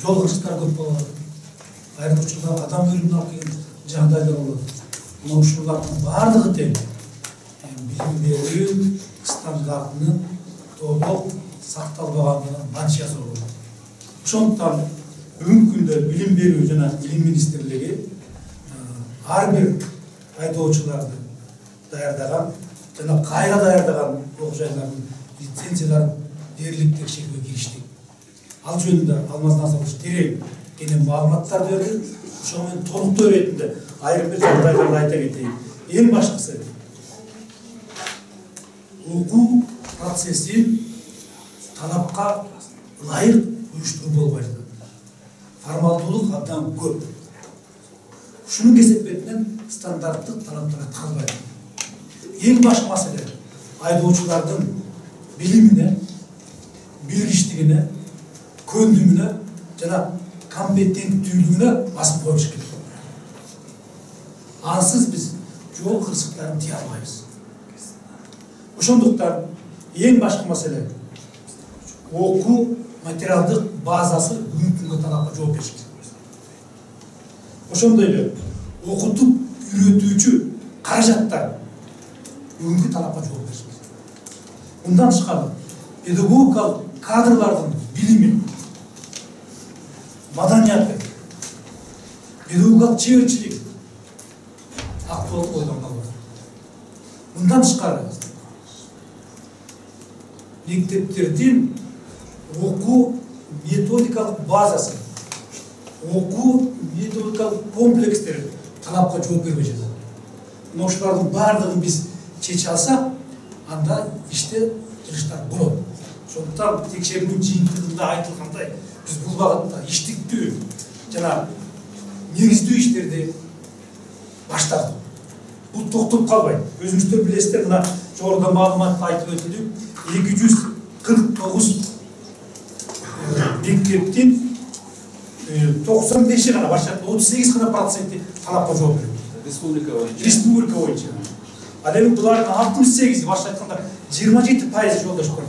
жол кырсыктар көп болот. Айрым учурда адам өлүмүнө алып келген жагдайлар болот. Мына ушулардын баардыгы тең билим берүү стандартынын толук сакталбагандыгынын манчасы болот. Ошондуктан бүгүнкү күндө билим берүү жана илим министрлиги ар бир айдоочуларды даярдаган жана кайра даярдаган окуу жайлардын лицензияларын дээрлик текшерүүгө кириштик. Ал жөнүндө Алмаз Насырович терең кенен маалыматтар берди. Ошого мен толуктуу иретинде айрым бир жагдайларды айта кетейин. Эң башкысы окуу процессин талапка ылайык уюштуруу болбой жатат. Формалдуулук абдан көп. Ушунун кесепетинен стандарттык талаптар аткарылбайт. Эң башкы маселе айдоочулардын билимине, билгичтигине, көндүмүнө жана компетенттүүлүгүнө басып коюш керек. Ансыз биз жол кырсыктарын тие албайбыз. Ошондуктан эң башкы маселе окуу материалдык базасы бүгүнкү күнгө талапка жооп бериш керек. Ошондой эле окутуп үйрөтүүчү каражаттар бүгүнкү талапка жооп бериш керек. Мындан тышкары педагогикалык кадрлардын билими, маданияты, педагогикалык чеберчилиги актуалдуу бойдон калбайт. Мындан тышкары мектептердин окуу методикалык базасы, окуу методикалык комплекстери талапка жооп бербей жатат. Мына ушулардын баардыгын биз чече алсак, анда иште жыгыштар болот. Ошондуктан текшерүүнүн жыйынтыгында айтылгандай, биз бул багытта иштиктүү жана негиздүү иштерди баштадык. Бул токтоп калбайт. Өзүңүздөр билесиздер, мына жогоруда маалыматта айтып өтүлдү, 249 мектептин 95 гана башка 38 гана проценти талапка жооп берет. Республика боюнча. Ал эми булардын 68 башка айтканда 27% жолдоштор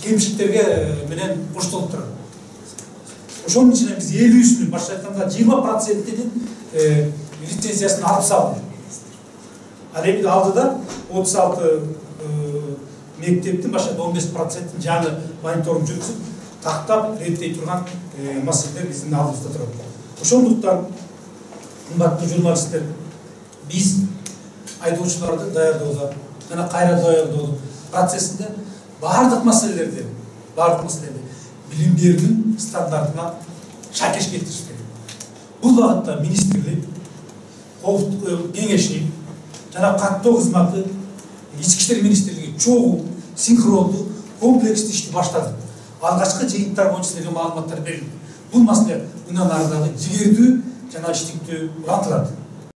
кемчиликтерге менен коштолуп турат. Ошонун ичинен биз 50-үсүнүн башка айтканда 20%-нин лицензиясын алып салдык. Ал эми алдыда 36 мектептин башка 15%-ин жаңы мониторинг жүргүзүп тактап реттей турган маселелер биздин алдыбызда турат. Ошондуктан кымбаттуу журналисттер, биз айдоочуларды даярдоодо жана кайра даярдоодун процессинде баардык маселелерди билим берүүнүн стандартына шакеш келтириш керек. Бул багытта министрлик, коопсуздук кеңеши жана каттоо кызматы, ички иштер министрлиги чогуу, синхрондуу, комплекстүү ишти баштады. Алгачкы жыйынтар боюнча силерге маалыматтар берилди. Бул маселе мындан ары дагы жигердүү жана иштиктүү улантылат.